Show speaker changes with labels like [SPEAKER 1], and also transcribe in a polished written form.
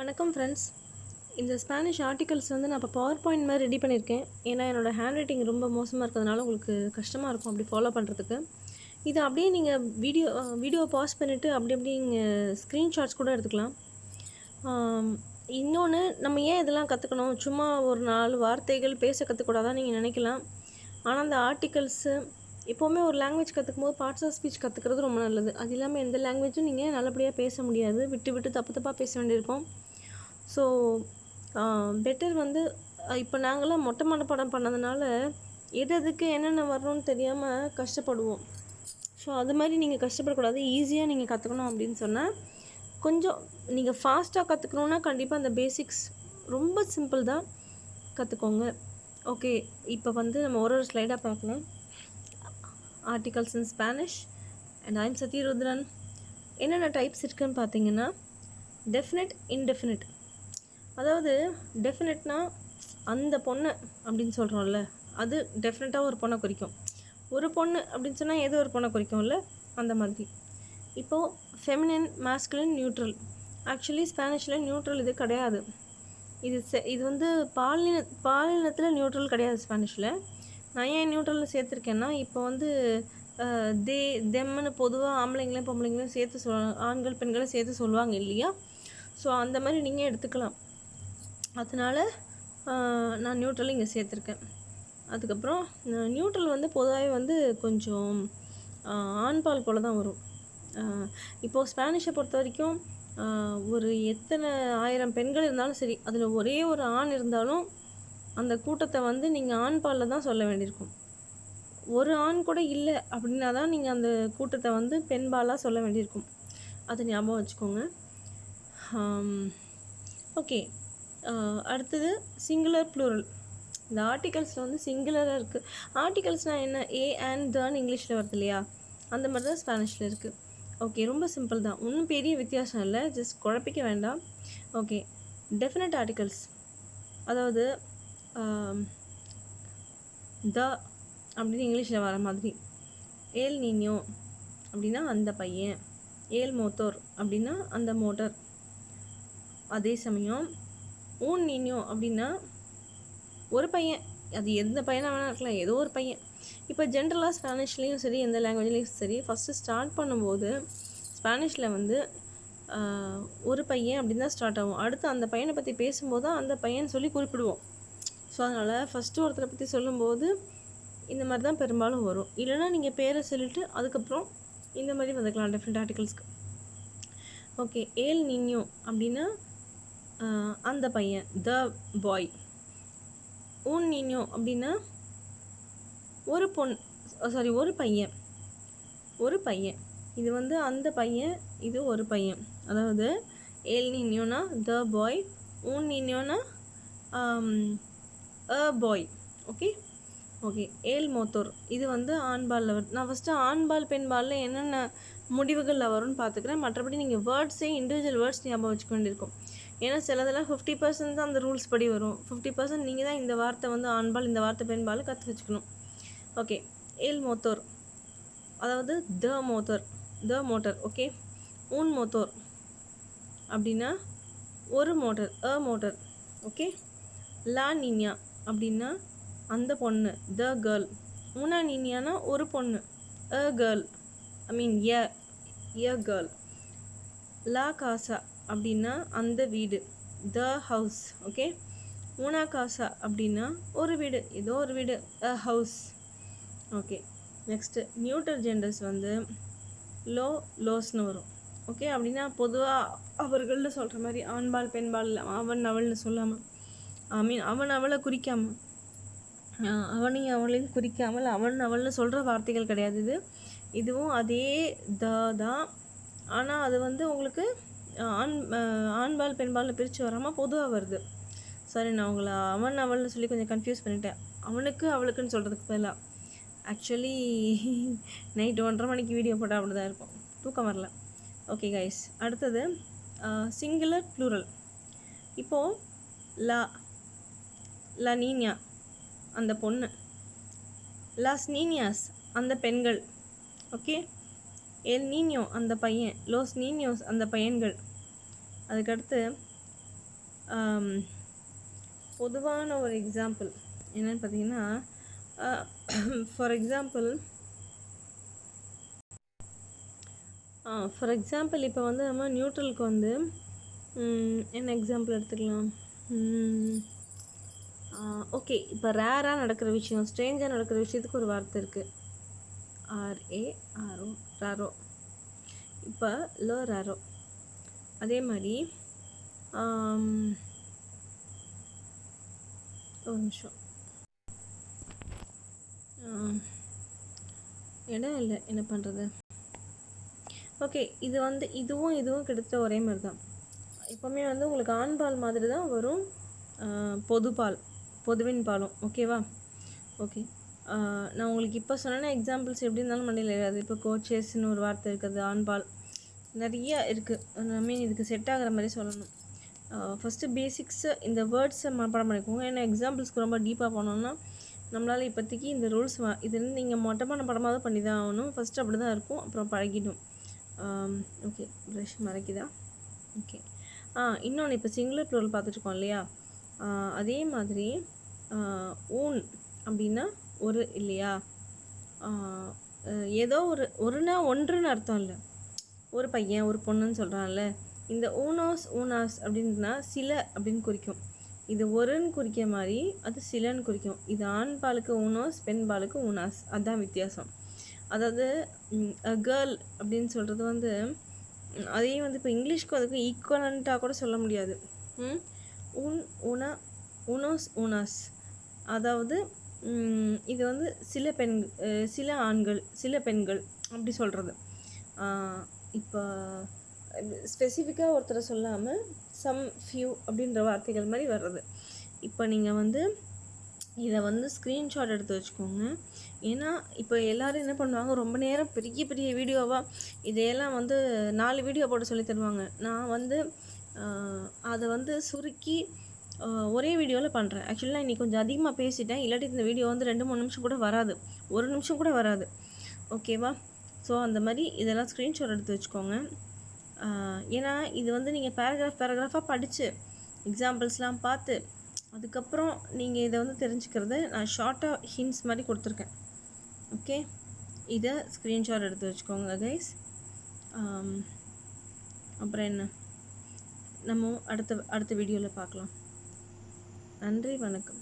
[SPEAKER 1] வணக்கம் ஃப்ரெண்ட்ஸ். இந்த Spanish articles வந்து நான் இப்போ பவர் பாயிண்ட் மாதிரி ரெடி பண்ணியிருக்கேன். ஏன்னா என்னோடய ஹேண்ட் ரைட்டிங் ரொம்ப மோசமாக இருக்கிறதுனால உங்களுக்கு கஷ்டமாக இருக்கும் அப்படி ஃபாலோ பண்ணுறதுக்கு. இதை அப்படியே நீங்கள் வீடியோ பாஸ் பண்ணிவிட்டு அப்படி நீங்கள் ஸ்க்ரீன்ஷாட்ஸ் கூட எடுத்துக்கலாம். இன்னொன்று, நம்ம ஏன் இதெல்லாம் கற்றுக்கணும்? சும்மா ஒரு 4 வார்த்தைகள் பேச கற்றுக்கூடாதான் நீங்கள் நினைக்கலாம். ஆனால் அந்த ஆர்டிகல்ஸு எப்போவுமே ஒரு லாங்குவேஜ் கற்றுக்கும் போது பார்ட்ஸ் ஆஃப் ஸ்பீச் கற்றுக்கிறது ரொம்ப நல்லது. அது இல்லாமல் எந்த லாங்குவேஜும் நீங்கள் நல்லபடியாக பேச முடியாது. விட்டு தப்பாக பேச வேண்டியிருக்கும். ஸோ பெட்டர் வந்து இப்போ நாங்களாம் மொட்டை மனப்பாடம் பண்ணதுனால எதுக்கு என்னென்ன வரணும்னு தெரியாமல் கஷ்டப்படுவோம். ஸோ அது மாதிரி நீங்கள் கஷ்டப்படக்கூடாது. ஈஸியாக நீங்கள் கற்றுக்கணும் அப்படின்னு சொன்னால் கொஞ்சம் நீங்கள் ஃபாஸ்ட்டாக கற்றுக்கணுன்னா கண்டிப்பாக அந்த பேசிக்ஸ் ரொம்ப சிம்பிள் தான், கற்றுக்கோங்க. ஓகே, இப்போ வந்து நம்ம ஒரு ஸ்லைடாக பார்க்கலாம். Articles in Spanish and I'm Sathyarudran. என்னென்ன டைப்ஸ் இருக்குதுன்னு பார்த்தீங்கன்னா, டெஃபினட், இன்டெஃபினட். அதாவது டெஃபினட்னா அந்த பொண்ணு அப்படின்னு சொல்கிறோம்ல, அது டெஃபினட்டாக ஒரு பொண்ணை குறிக்கும். ஒரு பொண்ணு அப்படின்னு சொன்னால் ஏதோ ஒரு பொண்ணை குறிக்கும்ல, அந்த மாதிரி. இப்போது ஃபெமினின், மாஸ்குலின், நியூட்ரல். ஆக்சுவலி ஸ்பானிஷில் நியூட்ரல் இது கிடையாது. இது வந்து பாலினத்தில் நியூட்ரல் கிடையாது ஸ்பானிஷில். நான் ஏன் நியூட்ரலில் சேர்த்துருக்கேன்னா, இப்போ வந்து தெம்முன்னு பொதுவாக ஆம்பளைங்களையும் பொம்பளைங்களையும் சேர்த்து ஆண்கள் பெண்களையும் சேர்த்து சொல்லுவாங்க இல்லையா? ஸோ அந்த மாதிரி நீங்கள் எடுத்துக்கலாம். அதனால் நான் நியூட்ரல் இங்கே சேர்த்துருக்கேன். அதுக்கப்புறம் நியூட்ரல் வந்து பொதுவாகவே வந்து கொஞ்சம் ஆண்பால் போல் தான் வரும். இப்போது ஸ்பானிஷை பொறுத்த வரைக்கும் ஒரு எத்தனை 1000 பெண்கள் இருந்தாலும் சரி, அதில் ஒரே ஒரு ஆண் இருந்தாலும் அந்த கூட்டத்தை வந்து நீங்கள் ஆண்பாலில் தான் சொல்ல வேண்டியிருக்கும். ஒரு ஆண் கூட இல்லை அப்படின்னா தான் நீங்கள் அந்த கூட்டத்தை வந்து பெண்பாலாக சொல்ல வேண்டியிருக்கும். அதை ஞாபகம் வச்சுக்கோங்க. ஓகே, அடுத்தது சிங்குலர், ப்ளூரல். இந்த ஆர்டிகல்ஸில் வந்து சிங்குலராக இருக்குது. ஆர்டிகல்ஸ்னால் என்ன? ஏ அண்ட் தன்னு இங்கிலீஷில் வருது இல்லையா? அந்த மாதிரி தான் ஸ்பானிஷில் இருக்குது. ஓகே, ரொம்ப சிம்பிள் தான், ஒன்றும் பெரிய வித்தியாசம் இல்லை, ஜஸ்ட் குழப்பிக்க வேண்டாம். ஓகே, டெஃபினட் ஆர்டிகல்ஸ், அதாவது த அப்படின்னு இங்கிலீஷில் வர மாதிரி. ஏல் நீனியோ அப்படின்னா அந்த பையன், ஏல் மோட்டோர் அப்படின்னா அந்த மோட்டர். அதே சமயம் ஊன் நீனியோ அப்படின்னா ஒரு பையன், அது எந்த பையனாக வேணால் இருக்கலாம், ஏதோ ஒரு பையன். இப்போ ஜென்ரலாக ஸ்பானிஷ்லேயும் சரி, எந்த லாங்குவேஜ்லேயும் சரி, ஃபஸ்ட்டு ஸ்டார்ட் பண்ணும்போது ஸ்பானிஷில் வந்து ஒரு பையன் அப்படின்னு தான் ஸ்டார்ட் ஆகும். அடுத்து அந்த பையனை பற்றி பேசும்போது தான் அந்த பையன் சொல்லி குறிப்பிடுவோம். ஸோ அதனால் ஃபஸ்ட்டு ஒருத்தரை பற்றி சொல்லும்போது இந்த மாதிரி தான் பெரும்பாலும் வரும். இல்லைனா நீங்கள் பேரை சொல்லிவிட்டு அதுக்கப்புறம் இந்த மாதிரி வந்துக்கலாம் டிஃப்ரெண்ட் ஆர்டிகல்ஸ்க்கு. ஓகே, ஏல் நீனியோ அப்படின்னா அந்த பையன், த பாய். ஊன் நீனியோ அப்படின்னா ஒரு பையன், ஒரு பையன். இது வந்து அந்த பையன், இது ஒரு பையன். அதாவது ஏல் நீனியோனா த பாய், ஊன் நீனியோனா அ பாய். ஓகே, ஏல் மோத்தோர் இது வந்து ஆண்பாலில் வருது. நான் ஃபஸ்ட்டு ஆண்பால் பெண்பாலில் என்னென்ன முடிவுகளில் வரும்னு பார்த்துக்கிறேன். மற்றபடி நீங்கள் வேர்ட்ஸே இண்டிவிஜுவல் வேர்ட்ஸ் ஞாபகம் வச்சுக்க வேண்டியிருக்கும். ஏன்னா சிலதெல்லாம் 50% தான் அந்த ரூல்ஸ் படி வரும். 50% நீங்கள் தான் இந்த வார்த்தை வந்து ஆண்பால், இந்த வார்த்தை பெண்பால் கற்று வச்சுக்கணும். ஓகே, ஏல் மோத்தோர் அதாவது த மோட்டர். ஓகே, ஊன் மோத்தோர் அப்படின்னா ஒரு மோட்டர், அ மோட்டர். ஓகே, லா நீனியா அப்படின்னா அந்த பொண்ணு, த கேர்ள். ஊனா நீனியானா ஒரு பொண்ணு, அ கேர்ள், எ கேர்ள். லா காசா அப்படின்னா அந்த வீடு, த ஹவுஸ். ஓகே, ஊனா காசா அப்படின்னா ஒரு வீடு, ஏதோ ஒரு வீடு, அ ஹவுஸ். ஓகே, நெக்ஸ்ட்டு நியூட்டர் ஜெண்டர்ஸ் வந்து லோஸ்னு வரும். ஓகே, அப்படின்னா பொதுவாக அவர்கள்னு சொல்கிற மாதிரி ஆண்பால் பெண்பால் அவன் அவள்னு சொல்லாமல், அவன் அவளை குறிக்காமல், அவனையும் அவளையும் குறிக்காமல் அவன் அவள்னு சொல்கிற வார்த்தைகள் கிடையாது. இதுவும் அதே தான். ஆனால் அது வந்து உங்களுக்கு ஆண்பால் பெண்பால்னு பிரித்து வராமல் பொதுவாக வருது. சாரி, நான் உங்களை அவன் அவள்னு சொல்லி கொஞ்சம் கன்ஃபியூஸ் பண்ணிட்டேன். அவனுக்கு அவளுக்குன்னு சொல்கிறதுக்கு பதிலாக. ஆக்சுவலி நைட்டு 1:30 மணிக்கு வீடியோ போட்டால் அப்படி தான் இருக்கும், தூக்கம் வரல. ஓகே கைஸ், அடுத்தது சிங்குலர், ப்ளூரல். இப்போது லா நீனியா அந்த பொண்ணு, லாஸ் நீனியாஸ் அந்த பெண்கள். ஓகே, எல் நீனியோ அந்த பையன், லோஸ் நீனியோஸ் அந்த பையன்கள். அதுக்கடுத்து பொதுவான ஒரு எக்ஸாம்பிள் என்னென்னு பார்த்தீங்கன்னா, ஃபார் எக்ஸாம்பிள் இப்போ வந்து நம்ம நியூட்ரலுக்கு வந்து என்ன எக்ஸாம்பிள் எடுத்துக்கலாம்? ஓகே, இப்போ ரேராக நடக்கிற விஷயம், ஸ்ட்ரேஞ்சாக நடக்கிற விஷயத்துக்கு ஒரு வார்த்தை இருக்குது. RARO, ராரோ. இப்போ ராரோ. அதே மாதிரி ஒரு நிமிஷம், இடம் இல்லை, என்ன பண்ணுறது? ஓகே, இது வந்து இதுவும் கிட்டத்தட்ட ஒரே மாதிரி தான். எப்போவுமே வந்து உங்களுக்கு ஆண்பால் மாதிரி தான் வரும், பொதுவின் பாலும். ஓகேவா? ஓகே, நான் உங்களுக்கு இப்போ சொன்னேன்னா எக்ஸாம்பிள்ஸ் எப்படி இருந்தாலும் மண்டையில் ஏறாது. இப்போ கோச்சஸ்ன்னு ஒரு வார்த்தை இருக்குது, ஆண்பால் நிறைய இருக்குது. ஐ மீன் இதுக்கு செட் ஆகிற மாதிரி சொல்லணும். ஃபஸ்ட்டு பேசிக்ஸு இந்த வேர்ட்ஸை மனப்பாடம் பண்ணிக்கோங்க. ஏன்னா எக்ஸாம்பிள்ஸ்க்கு ரொம்ப டீப்பாக போனோம்னா நம்மளால் இப்போதைக்கு இந்த ரூல்ஸ் இது வந்து நீங்கள் மொட்டமான படமாக தான் பண்ணி தான் ஆகணும். ஃபஸ்ட்டு அப்படி தான் இருக்கும், அப்புறம் பழகிடும். ஓகே, ப்ரஷ் மறைக்குதா? ஓகே. இன்னொன்று, இப்போ சிங்குலர் ப்ளூரல் பார்த்துட்ருக்கோம் இல்லையா? அதே மாதிரி ஊன் அப்படின்னா ஒரு இல்லையா? ஏதோ ஒருனா ஒன்றுன்னு அர்த்தம் இல்லை. ஒரு பையன் ஒரு பொண்ணுன்னு சொல்கிறான்ல, இந்த ஊனாஸ் அப்படின்னா சில அப்படின்னு குறிக்கும். இது ஒருன்னு குறிக்கிற மாதிரி அது சிலன்னு குறிக்கும். இது ஆண் பாலுக்கு ஊனோஸ், பெண் பாலுக்கு ஊனாஸ், அதுதான் வித்தியாசம். அதாவது கேர்ள் அப்படின்னு சொல்கிறது வந்து அதையும் வந்து இப்போ இங்கிலீஷ்க்கும் அதுக்கும் ஈக்குவலண்ட்டாக கூட சொல்ல முடியாது. ஊனோஸ், ஊனாஸ். அதாவது இது வந்து சில ஆண்கள், சில பெண்கள் அப்படி சொல்கிறது. இப்போ ஸ்பெசிஃபிக்காக ஒருத்தரை சொல்லாமல் சம் ஃபியூ அப்படின்ற வார்த்தைகள் மாதிரி வர்றது. இப்போ நீங்கள் வந்து இதை வந்து ஸ்க்ரீன்ஷாட் எடுத்து வச்சுக்கோங்க. ஏன்னா இப்போ எல்லோரும் என்ன பண்ணுவாங்க, ரொம்ப நேரம் பெரிய பெரிய வீடியோவாக இதையெல்லாம் வந்து 4 வீடியோ போட்டு சொல்லி தருவாங்க. நான் வந்து அதை வந்து சுருக்கி ஒரே வீடியோவில் பண்ணுறேன். ஆக்சுவலி நான் இன்றைக்கி கொஞ்சம் அதிகமாக பேசிட்டேன், இல்லாட்டி இந்த வீடியோ வந்து 2-3 நிமிஷம் கூட வராது, 1 நிமிஷம் கூட வராது. ஓகேவா? ஸோ அந்த மாதிரி இதெல்லாம் ஸ்க்ரீன்ஷாட் எடுத்து வச்சுக்கோங்க. ஏன்னா இது வந்து நீங்கள் பேராகிராஃபாக படித்து எக்ஸாம்பிள்ஸ்லாம் பார்த்து அதுக்கப்புறம் நீங்கள் இதை வந்து தெரிஞ்சுக்கிறது நான் ஷார்ட்டாக ஹிண்ட்ஸ் மாதிரி கொடுத்துருக்கேன். ஓகே, இதை ஸ்க்ரீன்ஷாட் எடுத்து வச்சுக்கோங்க கைஸ். அப்புறம் என்ன, நம்ம அடுத்த வீடியோவில் பார்க்கலாம். நன்றி, வணக்கம்.